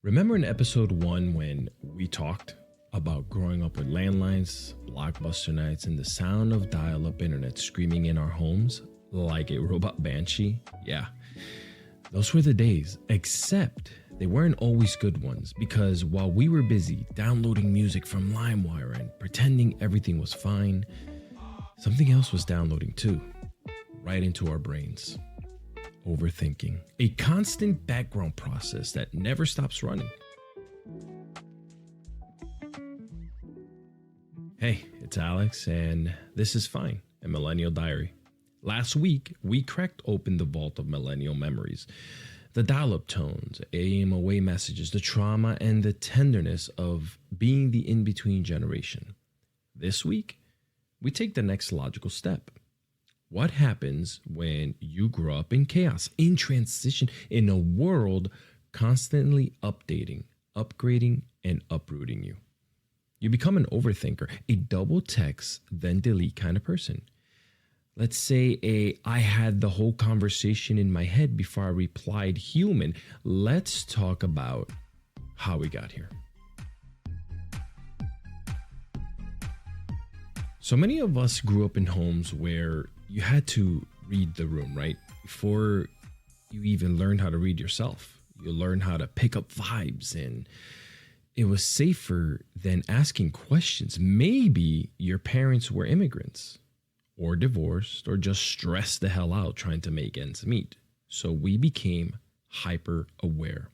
Remember in episode 1 when we talked about growing up with landlines, blockbuster nights, and the sound of dial-up internet screaming in our homes like a robot banshee? Yeah, those were the days, except they weren't always good ones, because while we were busy downloading music from LimeWire and pretending everything was fine, something else was downloading too, right into our brains. Overthinking, a constant background process that never stops running. Hey, it's Alex, and this is Fine, a Millennial Diary. Last week, we cracked open the vault of millennial memories. The dial-up tones, AM away messages, the trauma, and the tenderness of being the in-between generation. This week, we take the next logical step. What happens when you grow up in chaos, in transition, in a world constantly updating, upgrading, and uprooting you? You become an overthinker, a double text, then delete kind of person. Let's say I had the whole conversation in my head before I replied human. Let's talk about how we got here. So many of us grew up in homes where you had to read the room, right? Before you even learned how to read yourself. You learned how to pick up vibes, and it was safer than asking questions. Maybe your parents were immigrants or divorced or just stressed the hell out trying to make ends meet. So we became hyper aware.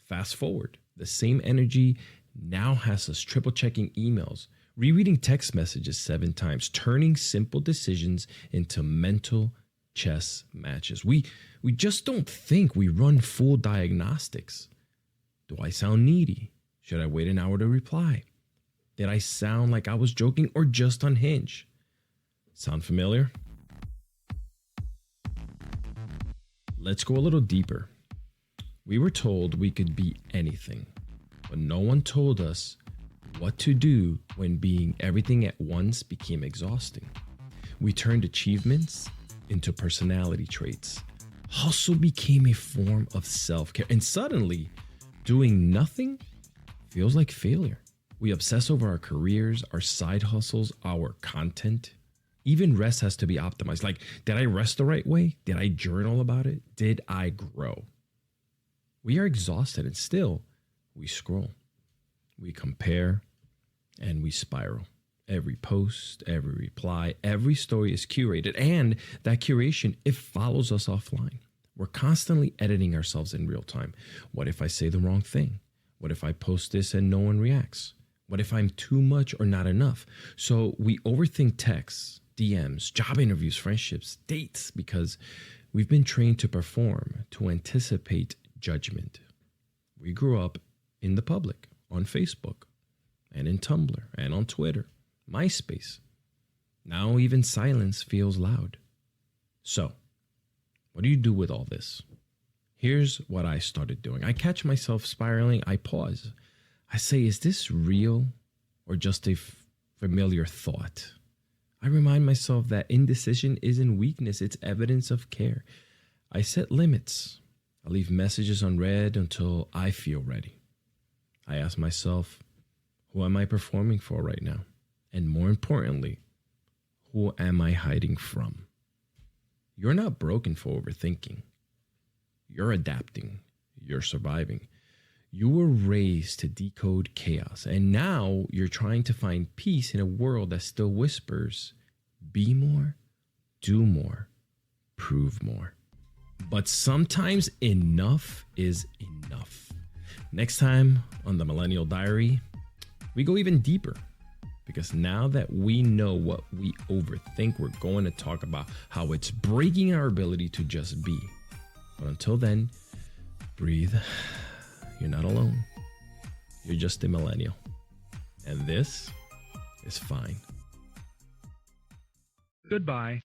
Fast forward, the same energy now has us triple checking emails, rereading text messages 7 times, turning simple decisions into mental chess matches. We just don't think, we run full diagnostics. Do I sound needy? Should I wait an hour to reply? Did I sound like I was joking or just unhinged? Sound familiar? Let's go a little deeper. We were told we could be anything, but no one told us what to do when being everything at once became exhausting. We turned achievements into personality traits. Hustle became a form of self-care, and suddenly, doing nothing feels like failure. We obsess over our careers, our side hustles, our content. Even rest has to be optimized. Like, did I rest the right way? Did I journal about it? Did I grow? We are exhausted, and still, we scroll. We compare, and we spiral. Every post, every reply, every story is curated, and that curation, it follows us offline. We're constantly editing ourselves in real time. What if I say the wrong thing? What if I post this and no one reacts? What if I'm too much or not enough? So we overthink texts, DMs, job interviews, friendships, dates, because we've been trained to perform, to anticipate judgment. We grew up in the public, on Facebook, and in Tumblr, and on Twitter, MySpace. Now even silence feels loud. So, what do you do with all this? Here's what I started doing. I catch myself spiraling, I pause. I say, is this real or just a familiar thought? I remind myself that indecision isn't weakness, it's evidence of care. I set limits. I leave messages unread until I feel ready. I ask myself, who am I performing for right now? And more importantly, who am I hiding from? You're not broken for overthinking. You're adapting. You're surviving. You were raised to decode chaos, and now you're trying to find peace in a world that still whispers, be more, do more, prove more. But sometimes enough is enough. Next time on the Millennial Diary, we go even deeper, because now that we know what we overthink, we're going to talk about how it's breaking our ability to just be. But until then, breathe. You're not alone. You're just a millennial. And this is fine. Goodbye.